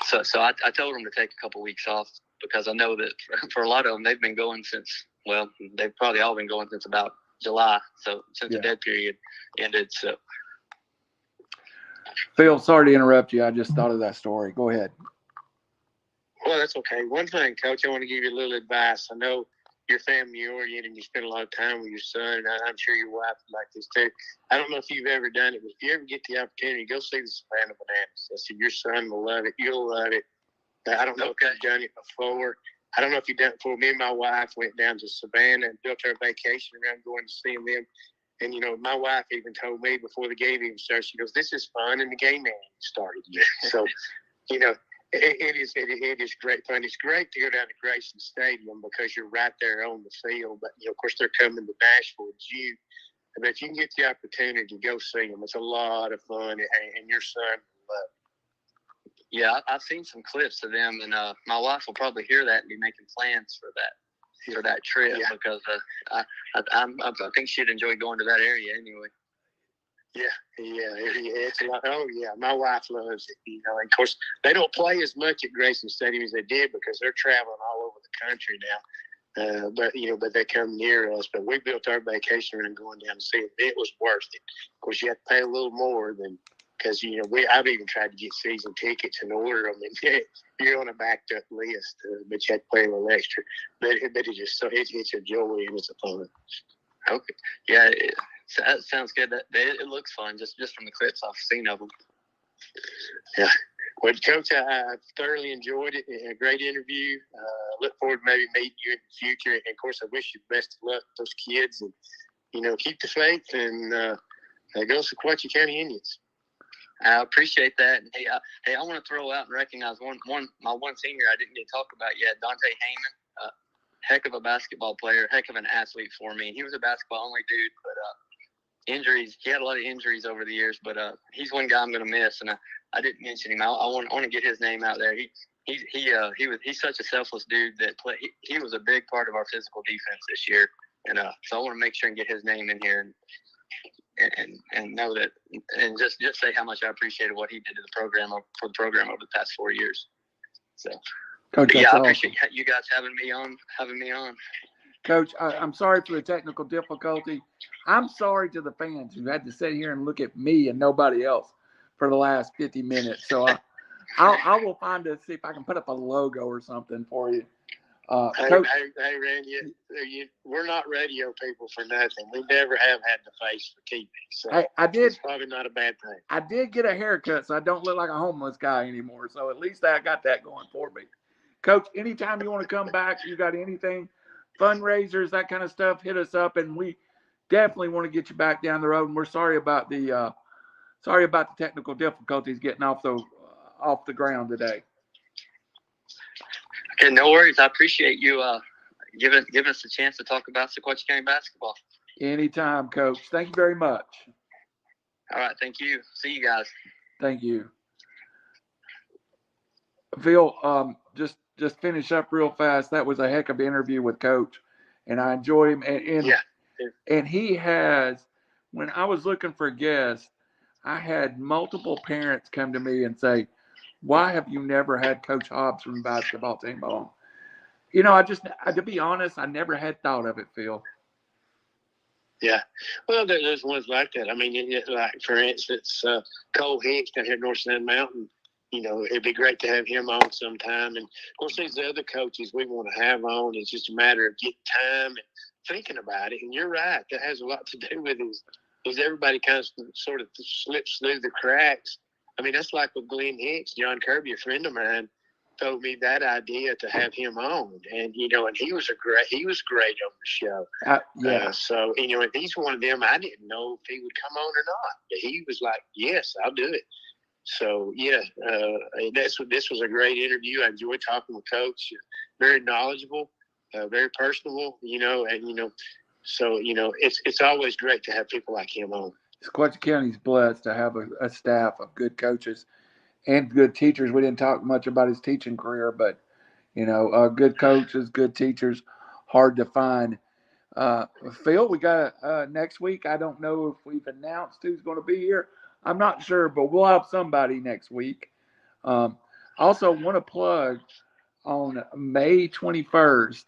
So I told them to take a couple weeks off because I know that for a lot of them, they've been going they've probably all been going since about July. So since the dead period ended. So. Phil, sorry to interrupt you. I just thought of that story. Go ahead. Well, that's okay. One thing, Coach, I want to give you a little advice. I know you're family oriented and you spend a lot of time with your son, and I'm sure your wife would like this too. I don't know if you've ever done it, but if you ever get the opportunity, go see the Savannah Bananas. I said your son will love it. You'll love it. I don't know if you've done it before. I don't know if you've done it before. Me and my wife went down to Savannah and built our vacation around going to see them. And, my wife even told me before the game even started, she goes, this is fun, and the game ain't started yet. So, it is great fun. It's great to go down to Grayson Stadium because you're right there on the field. But, of course, they're coming to Nashville in June. But if you can get the opportunity to go see them, it's a lot of fun, and your son will love it. Yeah, I've seen some clips of them, and my wife will probably hear that and be making plans for that trip because I think she'd enjoy going to that area anyway. Yeah, it's a lot. Oh, yeah, my wife loves it. And of course, they don't play as much at Grayson Stadium as they did because they're traveling all over the country now. But they come near us. But we built our vacation and going down to see it. It was worth it. Of course, you have to pay a little more than because I've even tried to get season tickets and order them, and you're on a backed up list, but you have to pay a little extra. But it's just it's a joy and it's a fun. Okay, yeah. That sounds good. It looks fun just from the clips I've seen of them. Yeah. Well, Coach, I thoroughly enjoyed it. A great interview. Look forward to maybe meeting you in the future. And, of course, I wish you the best of luck with those kids. And, keep the faith and go Sequatchie County Indians. I appreciate that. And, hey, I want to throw out and recognize my one senior I didn't get to talk about yet, Dante Heyman. Heck of a basketball player, heck of an athlete for me. He was a basketball-only dude, but injuries. He had a lot of injuries over the years, but he's one guy I'm going to miss, and I didn't mention him. I want to get his name out there. He's such a selfless dude that he was a big part of our physical defense this year, and so I want to make sure and get his name in here and know that, and just say how much I appreciated what he did to the program over the past 4 years. So, Coach, I awesome. appreciate you guys having me on. Coach, I'm sorry for the technical difficulty. I'm sorry to the fans who had to sit here and look at me and nobody else for the last 50 minutes. So I will see if I can put up a logo or something for you. Coach, hey, Randy, we're not radio people for nothing. We never have had the face for TV. So it's probably not a bad thing. I did get a haircut, so I don't look like a homeless guy anymore. So at least I got that going for me. Coach, anytime you want to come back, you got anything, fundraisers, that kind of stuff, hit us up, and we definitely want to get you back down the road. And we're sorry about the technical difficulties getting off the ground today. Okay, no worries. I appreciate you giving us a chance to talk about Sequatchie County basketball. Anytime, Coach. Thank you very much. All right, thank you. See you guys. Thank you. Phil, just finish up real fast. That was a heck of an interview with Coach, and I enjoyed him. And he has, when I was looking for guests, I had multiple parents come to me and say, why have you never had Coach Hobbs from the basketball team on? To be honest, I never had thought of it, Phil. Yeah. Well, there's ones like that. I mean, like, for instance, Cole Hicks down here at North Sand Mountain, it'd be great to have him on sometime. And, of course, these other coaches we want to have on. It's just a matter of getting time and thinking about it. And you're right. That has a lot to do with his because everybody kind of sort of slips through the cracks. I mean, that's like with Glenn Hicks. John Kirby, a friend of mine, told me that idea to have him on, and and he was great on the show. So and he's one of them. I didn't know if he would come on or not, but he was like, "Yes, I'll do it." So this was a great interview. I enjoyed talking with Coach. Very knowledgeable, very personable. So it's always great to have people like him on. Sequatchie County's blessed to have a staff of good coaches and good teachers. We didn't talk much about his teaching career, but good coaches, good teachers, hard to find. Phil, we got next week. I don't know if we've announced who's going to be here. I'm not sure, but we'll have somebody next week. Also, want to plug on May 21st,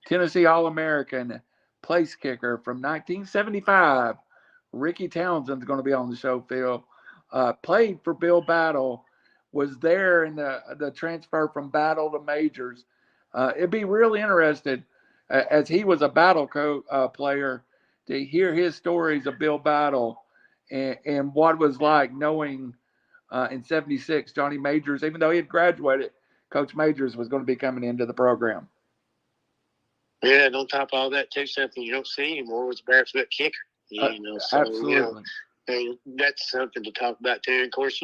Tennessee All-American place kicker from 1975, Ricky Townsend's going to be on the show, Phil. Played for Bill Battle, was there in the transfer from Battle to Majors. It'd be really interesting, as he was a Battle player, to hear his stories of Bill Battle and what it was like knowing in 76 Johnny Majors, even though he had graduated, Coach Majors was going to be coming into the program. Yeah, and on top of all that, too, something you don't see anymore was barefoot kicker. Absolutely. And that's something to talk about, too. And of course,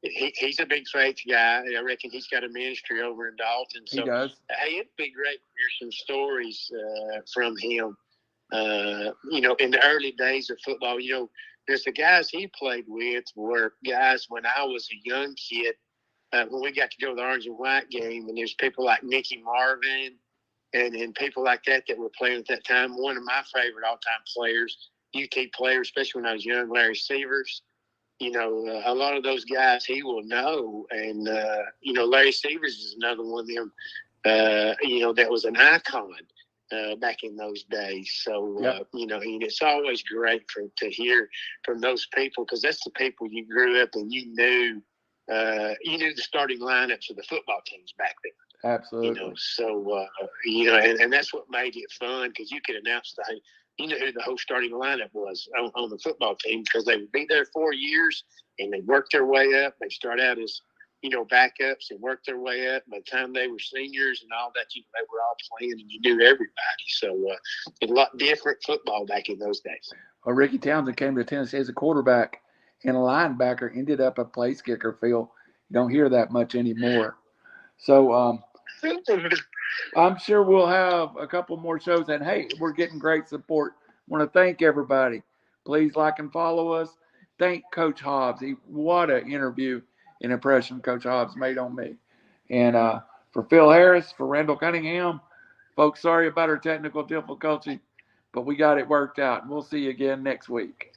he's a big faith guy. I reckon he's got a ministry over in Dalton. So, he does. Hey, it'd be great to hear some stories from him. In the early days of football, there's the guys he played with were guys when I was a young kid, when we got to go to the orange and white game, and there's people like Mickey Marvin and people like that were playing at that time. One of my favorite all-time players, UT players, especially when I was young, Larry Severs. A lot of those guys he will know. And, Larry Severs is another one of them, that was an icon back in those days. So, yep. And it's always great to hear from those people, because that's the people you grew up and you knew the starting lineups of the football teams back then. Absolutely. And that's what made it fun, because you could announce who the whole starting lineup was on the football team, because they would be there 4 years and they worked their way up. They start out as, backups and worked their way up. By the time they were seniors and all that, they were all playing and you knew everybody. So it's a lot different football back in those days. Well, Ricky Townsend came to Tennessee as a quarterback and a linebacker, ended up a place kicker, Phil. You don't hear that much anymore. So I'm sure we'll have a couple more shows. And, hey, we're getting great support. I want to thank everybody. Please like and follow us. Thank Coach Hobbs. What an interview and impression Coach Hobbs made on me. And for Phil Harris, for Randall Cunningham, folks, sorry about our technical difficulty, but we got it worked out. And we'll see you again next week.